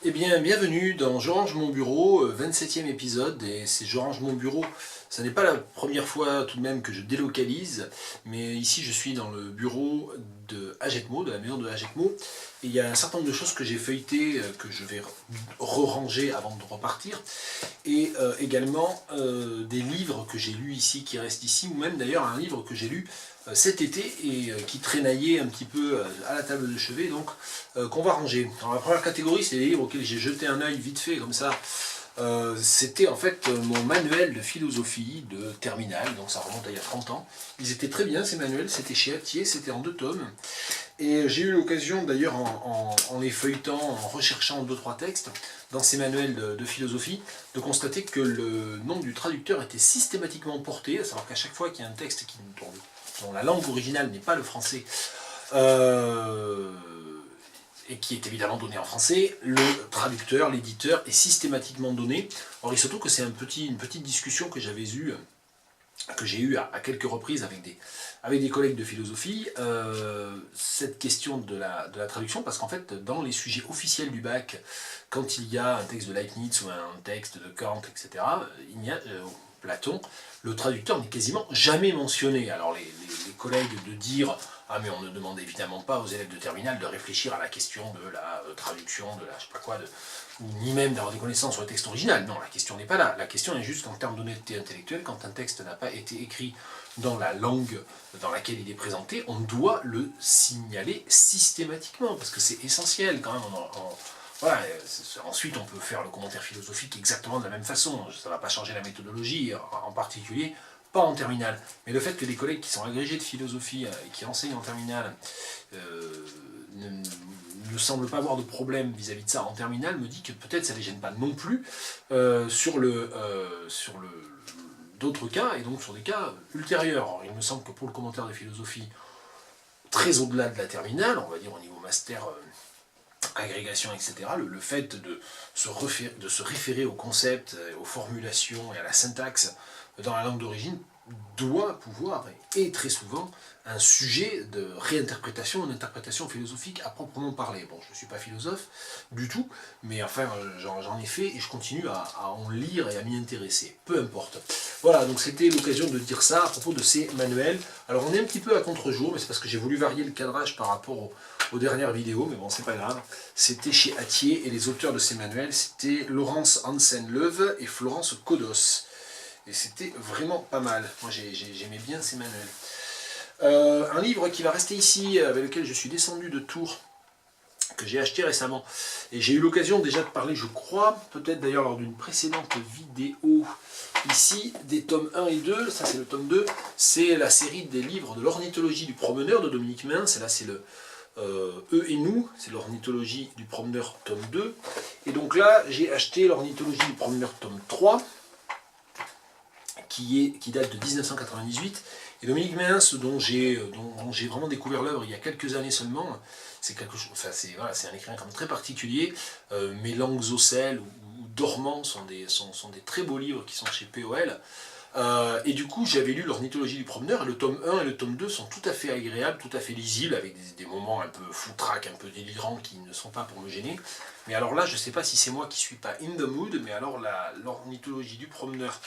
Eh bien, bienvenue dans Je range mon bureau, 27e épisode, et c'est Je range mon bureau. Ce n'est pas la première fois tout de même que je délocalise, mais ici je suis dans le bureau de Agetmo, de la maison de Agetmo, et il y a un certain nombre de choses que j'ai feuilletées, que je vais re-ranger avant de repartir, et également des livres que j'ai lus ici, qui restent ici, ou même d'ailleurs un livre que j'ai lu cet été et qui traînaillait un petit peu à la table de chevet, donc qu'on va ranger. Alors, la première catégorie, c'est les livres auxquels j'ai jeté un œil vite fait comme ça. C'était en fait mon manuel de philosophie de terminale, donc ça remonte à il y a 30 ans. Ils étaient très bien ces manuels, c'était chez Hatier, c'était en 2 tomes. Et j'ai eu l'occasion d'ailleurs en les feuilletant, en recherchant 2-3 textes dans ces manuels de philosophie, de constater que le nom du traducteur était systématiquement porté, à savoir qu'à chaque fois qu'il y a un texte dont la langue originale n'est pas le français, et qui est évidemment donné en français, le traducteur, l'éditeur est systématiquement donné. Or il se trouve que c'est une petite discussion que j'ai eue à quelques reprises avec des collègues de philosophie, cette question de la traduction, parce qu'en fait, dans les sujets officiels du bac, quand il y a un texte de Leibniz ou un texte de Kant, etc., il y a Platon, le traducteur n'est quasiment jamais mentionné. Alors les collègues de dire « Ah mais on ne demande évidemment pas aux élèves de terminale de réfléchir à la question de la traduction, de la je sais pas quoi, ni même d'avoir des connaissances sur le texte original. Non, la question n'est pas là. La question est juste qu'en termes d'honnêteté intellectuelle, quand un texte n'a pas été écrit dans la langue dans laquelle il est présenté, on doit le signaler systématiquement, parce que c'est essentiel quand même. Voilà, ensuite on peut faire le commentaire philosophique exactement de la même façon, ça ne va pas changer la méthodologie, en particulier pas en terminale. Mais le fait que des collègues qui sont agrégés de philosophie et qui enseignent en terminale ne semblent pas avoir de problème vis-à-vis de ça en terminale me dit que peut-être ça ne les gêne pas non plus sur d'autres cas, et donc sur des cas ultérieurs. Alors, il me semble que pour le commentaire de philosophie, très au-delà de la terminale, on va dire au niveau master, agrégation, etc., le fait de se référer aux concepts, aux formulations et à la syntaxe dans la langue d'origine doit pouvoir, et très souvent, un sujet de réinterprétation, d'interprétation philosophique à proprement parler. Bon, je ne suis pas philosophe du tout, mais enfin, j'en ai fait et je continue à en lire et à m'y intéresser. Peu importe. Voilà, donc c'était l'occasion de dire ça à propos de ces manuels. Alors on est un petit peu à contre-jour, mais c'est parce que j'ai voulu varier le cadrage par rapport aux dernières vidéos, mais bon, c'est pas grave. C'était chez Hatier, et les auteurs de ces manuels, c'était Laurence Hansen-Leuve et Florence Kodos. Et c'était vraiment pas mal. Moi, j'aimais bien ces manuels. Un livre qui va rester ici, avec lequel je suis descendu de Tours, que j'ai acheté récemment. Et j'ai eu l'occasion déjà de parler, je crois, peut-être d'ailleurs lors d'une précédente vidéo, ici, des tomes 1 et 2. Ça, c'est le tome 2. C'est la série des livres de l'ornithologie du promeneur de Dominique Mins. Et là, c'est le Eux et nous, c'est l'ornithologie du promeneur tome 2. Et donc là, j'ai acheté l'ornithologie du promeneur tome 3, qui date de 1998. Et Dominique Mins, dont j'ai vraiment découvert l'œuvre il y a quelques années seulement, c'est quelque chose, enfin c'est un écrivain quand même très particulier. Mes langues au sel ou Dormant sont des très beaux livres qui sont chez POL. Et du coup, j'avais lu l'ornithologie du promeneur, et le tome 1 et le tome 2 sont tout à fait agréables, tout à fait lisibles, avec des moments un peu foutraques, un peu délirants, qui ne sont pas pour me gêner. Mais alors là, je ne sais pas si c'est moi qui ne suis pas in the mood, mais alors l'ornithologie du promeneur,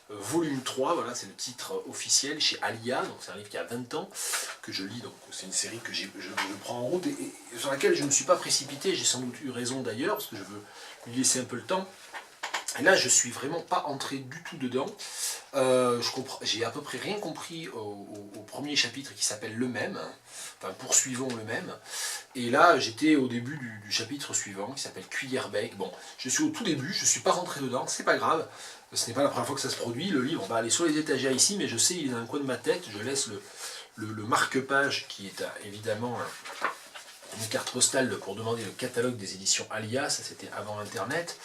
volume 3, voilà, c'est le titre officiel, chez Alia, donc c'est un livre qui a 20 ans, que je lis, donc c'est une série que je prends en route, et sur laquelle je ne me suis pas précipité, j'ai sans doute eu raison d'ailleurs, parce que je veux lui laisser un peu le temps. Et là, je suis vraiment pas entré du tout dedans. J'ai à peu près rien compris au premier chapitre qui s'appelle Le Même, enfin poursuivons le même. Et là, j'étais au début du chapitre suivant qui s'appelle Cuillère-bec. Bon, je suis au tout début, je ne suis pas rentré dedans, c'est pas grave. Ce n'est pas la première fois que ça se produit. Le livre va aller sur les étagères ici, mais je sais, il est dans un coin de ma tête. Je laisse le marque-page qui est évidemment une carte postale pour demander le catalogue des éditions Alia. Ça, c'était avant Internet,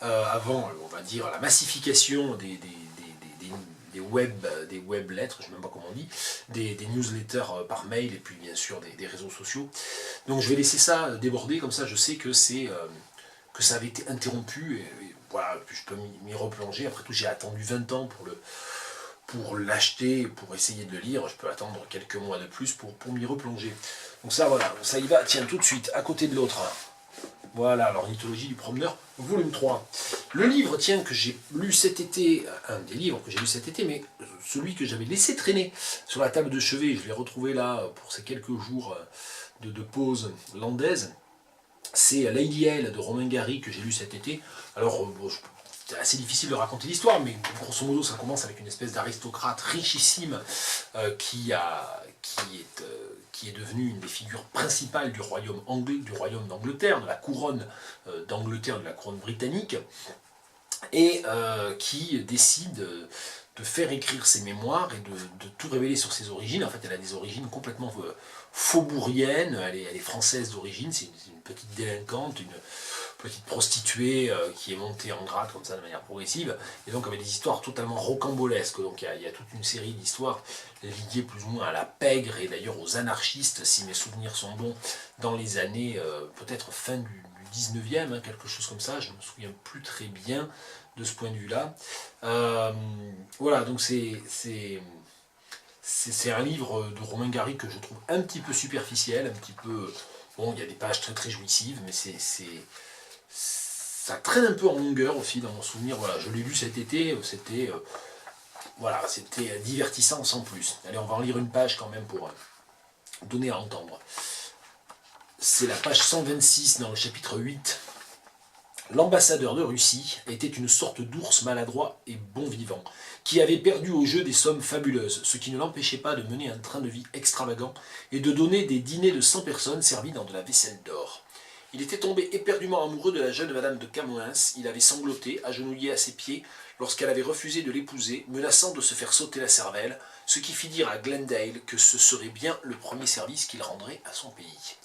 avant, on va dire, la massification des web lettres, je ne sais même pas comment on dit, des newsletters par mail, et puis bien sûr des réseaux sociaux. Donc je vais laisser ça déborder, comme ça je sais que que ça avait été interrompu, et voilà, puis je peux m'y replonger. Après tout, j'ai attendu 20 ans pour l'acheter, pour essayer de le lire. Je peux attendre quelques mois de plus pour m'y replonger. Donc ça, voilà, ça y va, tiens, tout de suite, à côté de l'autre. Voilà, l'ornithologie du promeneur, volume 3. Le livre, tiens, que j'ai lu cet été, un des livres que j'ai lu cet été, mais celui que j'avais laissé traîner sur la table de chevet, je l'ai retrouvé là pour ces quelques jours de pause landaise, c'est Lady Hale de Romain Gary que j'ai lu cet été. Alors, bon, c'est assez difficile de raconter l'histoire, mais grosso modo, ça commence avec une espèce d'aristocrate richissime qui est devenu une des figures principales du royaume anglais, du royaume d'Angleterre, de la couronne d'Angleterre, de la couronne britannique, et qui décide de faire écrire ses mémoires et de tout révéler sur ses origines. En fait, elle a des origines complètement faubouriennes, elle est française d'origine, c'est une petite délinquante, une petite prostituée qui est montée en grade comme ça de manière progressive, et donc avec des histoires totalement rocambolesques. Donc il y a toute une série d'histoires liées plus ou moins à la pègre et d'ailleurs aux anarchistes, si mes souvenirs sont bons, dans les années peut-être fin du 19e, hein, quelque chose comme ça, je ne me souviens plus très bien de ce point de vue-là. Voilà, donc c'est un livre de Romain Gary que je trouve un petit peu superficiel, un petit peu... Bon, il y a des pages très très jouissives, mais ça traîne un peu en longueur aussi dans mon souvenir. Voilà, je l'ai lu cet été, c'était voilà, c'était divertissant sans plus. Allez, on va en lire une page quand même pour donner à entendre. C'est la page 126 dans le chapitre 8. L'ambassadeur de Russie était une sorte d'ours maladroit et bon vivant, qui avait perdu au jeu des sommes fabuleuses, ce qui ne l'empêchait pas de mener un train de vie extravagant et de donner des dîners de 100 personnes servis dans de la vaisselle d'or. Il était tombé éperdument amoureux de la jeune Madame de Camoens, il avait sangloté, agenouillé à ses pieds, lorsqu'elle avait refusé de l'épouser, menaçant de se faire sauter la cervelle, ce qui fit dire à Glendale que ce serait bien le premier service qu'il rendrait à son pays.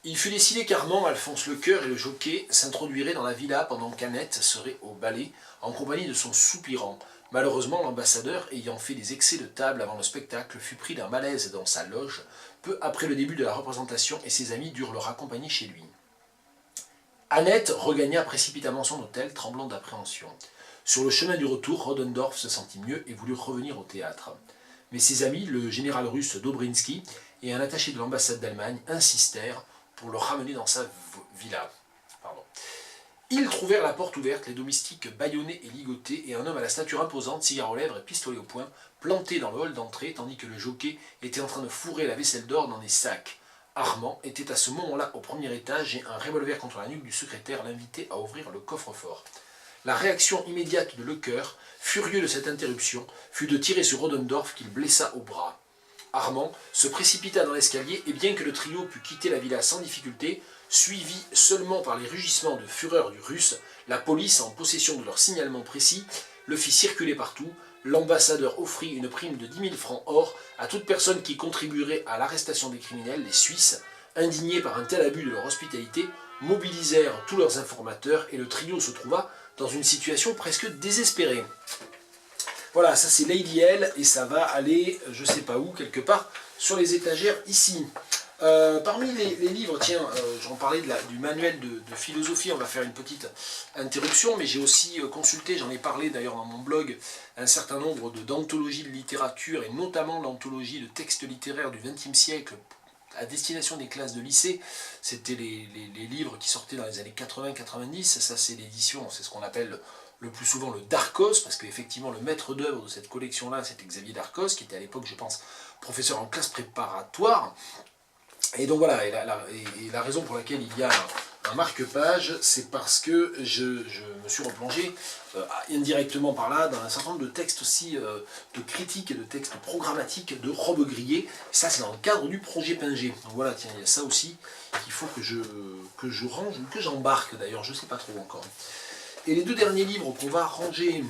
Il fut décidé qu'Armand, Alphonse Lecœur et le jockey s'introduiraient dans la villa pendant qu'Annette serait au ballet, en compagnie de son soupirant. Malheureusement, l'ambassadeur, ayant fait des excès de table avant le spectacle, fut pris d'un malaise dans sa loge, peu après le début de la représentation, et ses amis durent le raccompagner chez lui. Annette regagna précipitamment son hôtel, tremblant d'appréhension. Sur le chemin du retour, Rodendorf se sentit mieux et voulut revenir au théâtre. Mais ses amis, le général russe Dobrinski et un attaché de l'ambassade d'Allemagne, insistèrent pour le ramener dans sa villa. Ils trouvèrent la porte ouverte, les domestiques bâillonnés et ligotés, et un homme à la stature imposante, cigare aux lèvres et pistolet au poing, planté dans le hall d'entrée, tandis que le jockey était en train de fourrer la vaisselle d'or dans des sacs. Armand était à ce moment-là au premier étage, et un revolver contre la nuque du secrétaire l'invitait à ouvrir le coffre-fort. La réaction immédiate de Lecœur, furieux de cette interruption, fut de tirer sur Rodendorf qu'il blessa au bras. Armand se précipita dans l'escalier, et bien que le trio pût quitter la villa sans difficulté, suivi seulement par les rugissements de fureur du Russe, la police, en possession de leur signalement précis, le fit circuler partout. L'ambassadeur offrit une prime de 10 000 francs or à toute personne qui contribuerait à l'arrestation des criminels. Les Suisses, indignés par un tel abus de leur hospitalité, mobilisèrent tous leurs informateurs et le trio se trouva dans une situation presque désespérée. Voilà, ça c'est Lady Hale et ça va aller, je sais pas où, quelque part, sur les étagères ici. Parmi les livres, tiens, j'en parlais du manuel de philosophie, on va faire une petite interruption, mais j'ai aussi consulté, j'en ai parlé d'ailleurs dans mon blog, un certain nombre d'anthologies de littérature, et notamment l'anthologie de textes littéraires du XXe siècle à destination des classes de lycée. C'était les livres qui sortaient dans les années 80-90, ça c'est l'édition, c'est ce qu'on appelle le plus souvent le Darcos, parce qu'effectivement le maître d'œuvre de cette collection-là, c'était Xavier Darcos, qui était à l'époque, je pense, professeur en classe préparatoire. Et donc voilà, et la raison pour laquelle il y a un marque-page, c'est parce que je me suis replongé indirectement par là dans un certain nombre de textes aussi de critiques et de textes programmatiques de Robbe-Grillet. Ça, c'est dans le cadre du projet Pinger. Donc voilà, tiens, il y a ça aussi qu'il faut que je range, ou que j'embarque d'ailleurs, je ne sais pas trop encore. Et les deux derniers livres qu'on va ranger,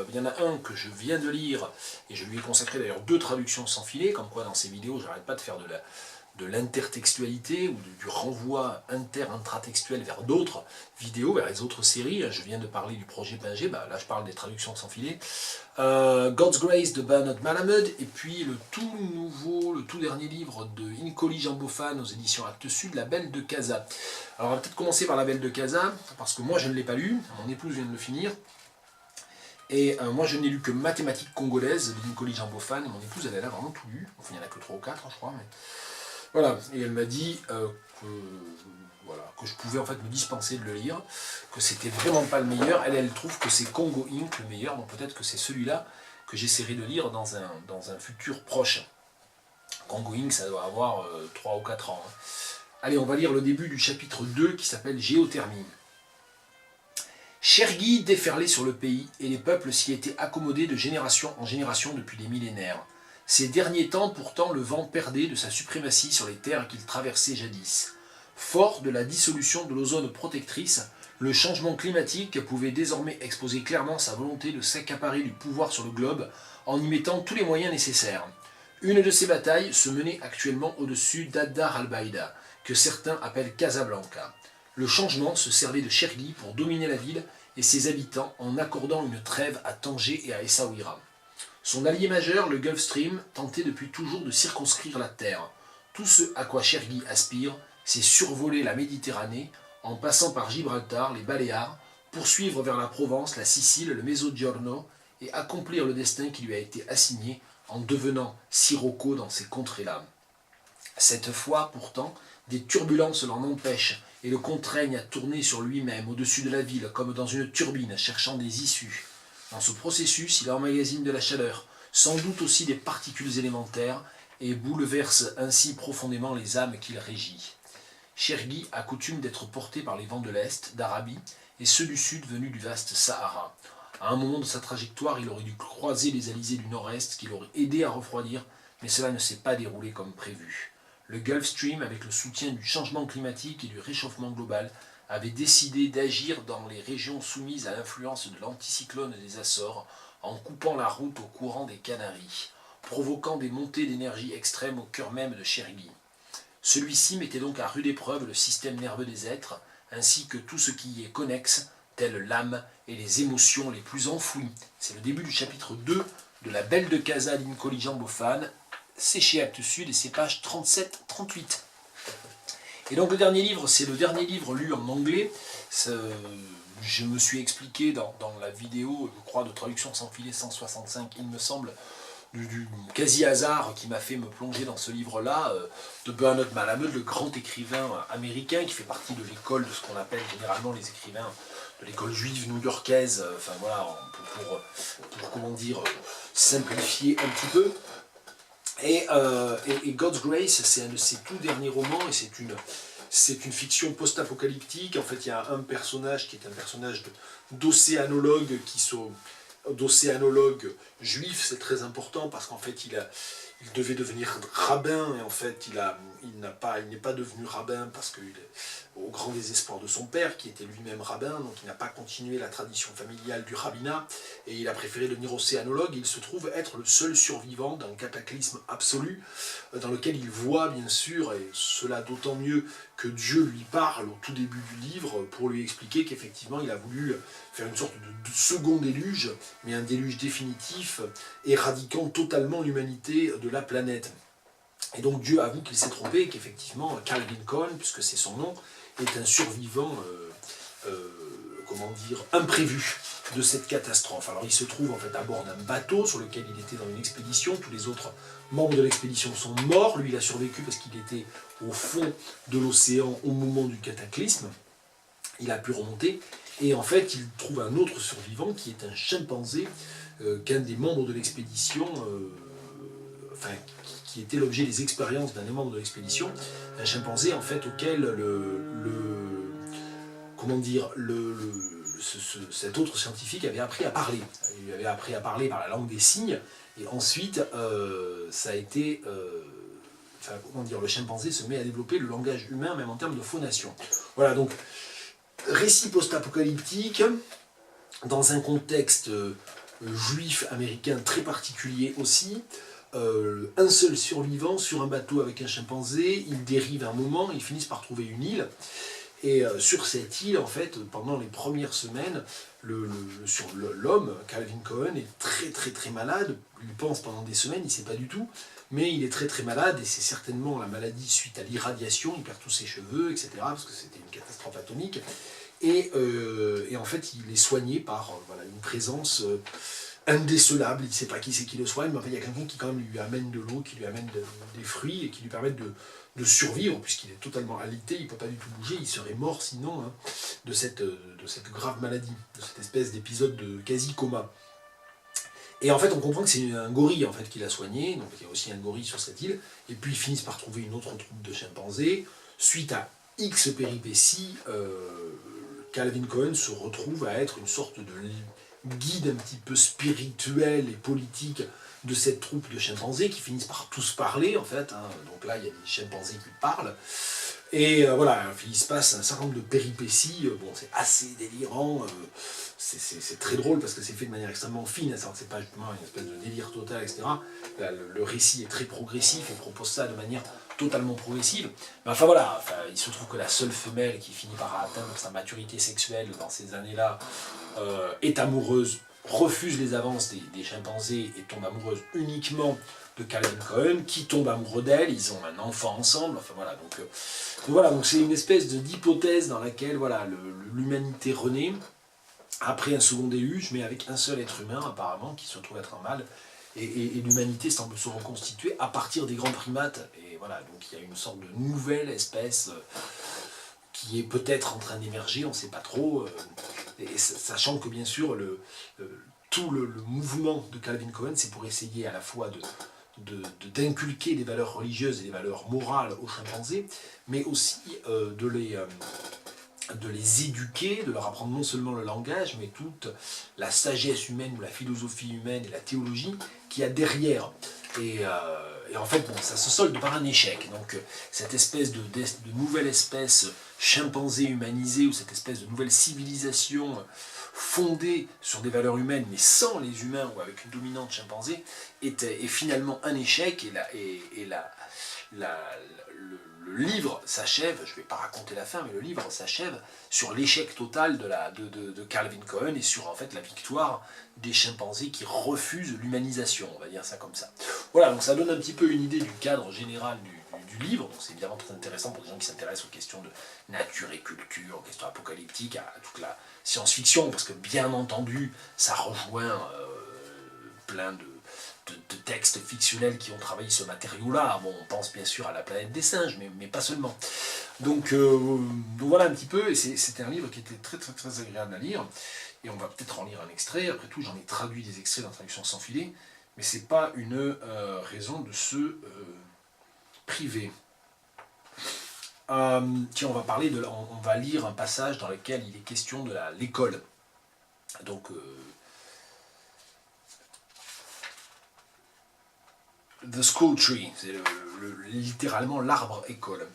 il y en a un que je viens de lire, et je lui ai consacré d'ailleurs 2 traductions sans filet, comme quoi dans ces vidéos, j'arrête pas de faire de l'intertextualité ou du renvoi intratextuel vers d'autres vidéos, vers les autres séries. Je viens de parler du projet Pinger, là je parle des traductions sans filet. God's Grace de Bernard Malamud, et puis le tout dernier livre de Inkoli Jambofan aux éditions Actes Sud, La Belle de Casa. Alors on va peut-être commencer par La Belle de Casa, parce que moi je ne l'ai pas lu, mon épouse vient de le finir. Et moi je n'ai lu que Mathématiques congolaises de Inkoli Jambofan, et mon épouse elle a vraiment tout lu, enfin il n'y en a que 3 ou 4 je crois, mais... Voilà, et elle m'a dit que, voilà, que je pouvais en fait me dispenser de le lire, que c'était vraiment pas le meilleur. Elle trouve que c'est Congo Inc. le meilleur, donc peut-être que c'est celui-là que j'essaierai de lire dans un futur proche. Congo Inc. ça doit avoir 3 ou 4 ans. Hein. Allez, on va lire le début du chapitre 2 qui s'appelle Géothermie. Chergui déferlait sur le pays, et les peuples s'y étaient accommodés de génération en génération depuis des millénaires. Ces derniers temps, pourtant, le vent perdait de sa suprématie sur les terres qu'il traversait jadis. Fort de la dissolution de l'ozone protectrice, le changement climatique pouvait désormais exposer clairement sa volonté de s'accaparer du pouvoir sur le globe en y mettant tous les moyens nécessaires. Une de ces batailles se menait actuellement au-dessus d'Addar al-Baïda, que certains appellent Casablanca. Le changement se servait de Chergui pour dominer la ville et ses habitants en accordant une trêve à Tanger et à Essaouira. Son allié majeur, le Gulf Stream, tentait depuis toujours de circonscrire la terre. Tout ce à quoi Chergui aspire, c'est survoler la Méditerranée en passant par Gibraltar, les Baléares, poursuivre vers la Provence, la Sicile, le Mezzogiorno et accomplir le destin qui lui a été assigné en devenant Sirocco dans ces contrées-là. Cette fois, pourtant, des turbulences l'en empêchent et le contraignent à tourner sur lui-même au-dessus de la ville comme dans une turbine cherchant des issues. Dans ce processus, il emmagasine de la chaleur, sans doute aussi des particules élémentaires, et bouleverse ainsi profondément les âmes qu'il régit. Chergui a coutume d'être porté par les vents de l'Est, d'Arabie, et ceux du Sud venus du vaste Sahara. À un moment de sa trajectoire, il aurait dû croiser les alizés du Nord-Est qui l'auraient aidé à refroidir, mais cela ne s'est pas déroulé comme prévu. Le Gulf Stream, avec le soutien du changement climatique et du réchauffement global, avait décidé d'agir dans les régions soumises à l'influence de l'anticyclone des Açores en coupant la route au courant des Canaries, provoquant des montées d'énergie extrêmes au cœur même de Chergui. Celui-ci mettait donc à rude épreuve le système nerveux des êtres, ainsi que tout ce qui y est connexe, telle l'âme et les émotions les plus enfouies. C'est le début du chapitre 2 de La Belle de Casa d'Incolli Bofane. C'est chez Actes Sud et c'est page 37-38. Et donc le dernier livre, c'est le dernier livre lu en anglais. Je me suis expliqué dans la vidéo, je crois, de Traduction sans filet 165, il me semble, du quasi-hasard qui m'a fait me plonger dans ce livre-là, de Bernard Malamud, le grand écrivain américain qui fait partie de l'école de ce qu'on appelle généralement les écrivains de l'école juive new-yorkaise, enfin voilà, pour comment dire, simplifier un petit peu. Et God's Grace, c'est un de ses tout derniers romans, et c'est une fiction post-apocalyptique. En fait, il y a un personnage qui est un personnage d'océanologue, d'océanologue juif. C'est très important parce qu'en fait, il devait devenir rabbin, et en fait, il n'est pas devenu rabbin parce qu'il est au grand désespoir de son père, qui était lui-même rabbin, donc il n'a pas continué la tradition familiale du rabbinat, et il a préféré devenir océanologue. Il se trouve être le seul survivant d'un cataclysme absolu, dans lequel il voit, bien sûr, et cela d'autant mieux que Dieu lui parle au tout début du livre, pour lui expliquer qu'effectivement il a voulu faire une sorte de second déluge, mais un déluge définitif, éradiquant totalement l'humanité de la planète. Et donc Dieu avoue qu'il s'est trompé, et qu'effectivement Calvin Cohen, puisque c'est son nom, est un survivant, imprévu de cette catastrophe. Alors il se trouve en fait à bord d'un bateau sur lequel il était dans une expédition. Tous les autres membres de l'expédition sont morts. Lui, il a survécu parce qu'il était au fond de l'océan au moment du cataclysme. Il a pu remonter. Et en fait, il trouve un autre survivant qui est un chimpanzé, qu'un des membres de l'expédition, qui était l'objet des expériences d'un des membres de l'expédition, un chimpanzé en fait auquel cet autre scientifique avait appris à parler. Il lui avait appris à parler par la langue des signes, et ensuite ça a été... le chimpanzé se met à développer le langage humain, même en termes de phonation. Voilà, donc, récit post-apocalyptique, dans un contexte juif américain très particulier aussi. Un seul survivant sur un bateau avec un chimpanzé, il dérive un moment, ils finissent par trouver une île, et sur cette île, en fait, pendant les premières semaines, l'homme, Calvin Cohen, est très très très malade. Il pense pendant des semaines, il ne sait pas du tout, mais il est très très malade, et c'est certainement la maladie suite à l'irradiation. Il perd tous ses cheveux, etc., parce que c'était une catastrophe atomique. Et en fait, il est soigné par une présence indécelable, il ne sait pas qui c'est qui le soigne, mais enfin, il y a quelqu'un qui quand même lui amène de l'eau, qui lui amène des fruits et qui lui permettent de survivre, puisqu'il est totalement alité, il ne peut pas du tout bouger, il serait mort sinon hein, de cette grave maladie, de cette espèce d'épisode de quasi-coma. Et en fait, on comprend que c'est un gorille en fait, qui l'a soigné, donc il y a aussi un gorille sur cette île, et puis ils finissent par trouver une autre troupe de chimpanzés. Suite à X péripéties, Calvin Cohen se retrouve à être une sorte de guide un petit peu spirituel et politique de cette troupe de chimpanzés qui finissent par tous parler en fait. Hein. Donc là, il y a des chimpanzés qui parlent. Et voilà, il se passe un certain nombre de péripéties. Bon, c'est assez délirant. C'est très drôle parce que c'est fait de manière extrêmement fine. C'est pas justement une espèce de délire total, etc. Là, le récit est très progressif et propose ça de manière totalement progressive. Mais enfin voilà, il se trouve que la seule femelle qui finit par atteindre sa maturité sexuelle dans ces années-là est amoureuse, refuse les avances des chimpanzés et tombe amoureuse uniquement de Calvin Cohen, qui tombe amoureux d'elle, ils ont un enfant ensemble, enfin voilà, donc c'est une espèce d'hypothèse dans laquelle voilà, l'humanité renaît, après un second déluge, mais avec un seul être humain apparemment, qui se trouve être un mâle, et l'humanité semble se reconstituer à partir des grands primates, et voilà, donc il y a une sorte de nouvelle espèce qui est peut-être en train d'émerger, on ne sait pas trop, et sachant que bien sûr tout le mouvement de Calvin Cohen, c'est pour essayer à la fois d'inculquer des valeurs religieuses et des valeurs morales aux chimpanzés, mais aussi de les éduquer, de leur apprendre non seulement le langage, mais toute la sagesse humaine ou la philosophie humaine et la théologie qu'il y a derrière. Et en fait, bon, ça se solde par un échec. Donc cette espèce de nouvelle espèce chimpanzé humanisée, ou cette espèce de nouvelle civilisation fondée sur des valeurs humaines, mais sans les humains, ou avec une dominante chimpanzé, est finalement un échec, et le livre s'achève, je ne vais pas raconter la fin, mais le livre s'achève sur l'échec total de Calvin Cohen et sur en fait la victoire des chimpanzés qui refusent l'humanisation, on va dire ça comme ça. Voilà, donc ça donne un petit peu une idée du cadre général du livre, donc c'est évidemment très intéressant pour des gens qui s'intéressent aux questions de nature et culture, aux questions apocalyptiques, à toute la science-fiction, parce que bien entendu, ça rejoint plein de textes fictionnels qui ont travaillé ce matériau-là. Bon, on pense bien sûr à la planète des singes, mais pas seulement. Donc voilà un petit peu, et c'était un livre qui était très très très agréable à lire, et on va peut-être en lire un extrait. Après tout, j'en ai traduit des extraits dans Traduction sans filet, mais c'est pas une raison de se priver. Tiens, on va lire un passage dans lequel il est question de l'école. Donc The School Tree, c'est littéralement l'arbre école.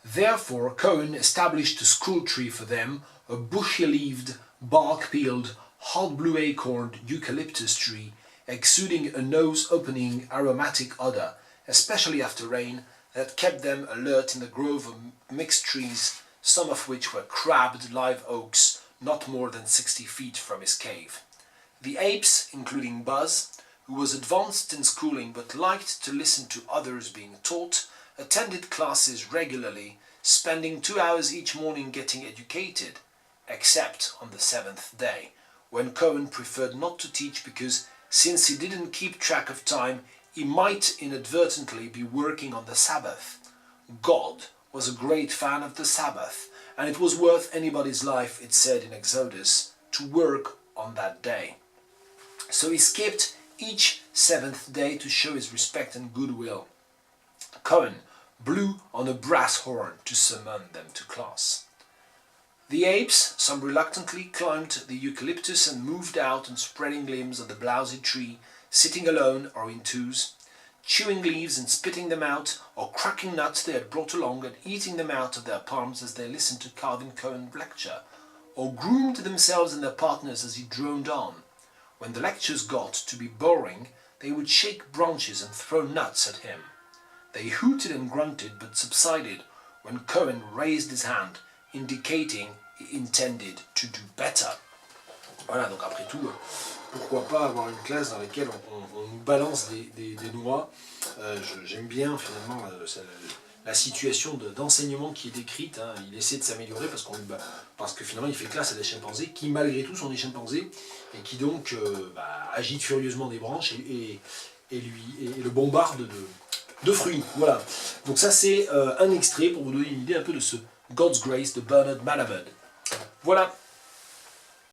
Therefore, Cohen established a school tree for them, a bushy-leaved, bark-peeled, hot blue acorned eucalyptus tree, exuding a nose-opening aromatic odor, especially after rain, that kept them alert in the grove of mixed trees, some of which were crabbed live oaks, not more than 60 feet from his cave. The apes, including Buzz, who was advanced in schooling but liked to listen to others being taught, attended classes regularly, spending 2 hours each morning getting educated, except on the 7th day, when Cohen preferred not to teach because, since he didn't keep track of time, he might inadvertently be working on the Sabbath. God was a great fan of the Sabbath, and it was worth anybody's life, it said in Exodus, to work on that day. So he skipped each 7th day to show his respect and goodwill. Cohen blew on a brass horn to summon them to class. The apes, some reluctantly, climbed the eucalyptus and moved out on spreading limbs of the blousy tree, sitting alone or in twos, chewing leaves and spitting them out, or cracking nuts they had brought along and eating them out of their palms as they listened to Calvin Cohen lecture, or groomed themselves and their partners as he droned on. When the lectures got to be boring, they would shake branches and throw nuts at him. They hooted and grunted but subsided when Cohen raised his hand, indicating he intended to do better. Voilà, donc après tout, pourquoi pas avoir une classe dans laquelle on nous balance des noix. J'aime bien finalement la situation d'enseignement qui est décrite, hein. Il essaie de s'améliorer parce que finalement il fait classe à des chimpanzés qui malgré tout sont des chimpanzés et qui donc agitent furieusement des branches et le bombardent de fruits. Voilà. Donc ça c'est un extrait pour vous donner une idée un peu de ce God's Grace de Bernard Malamud. Voilà.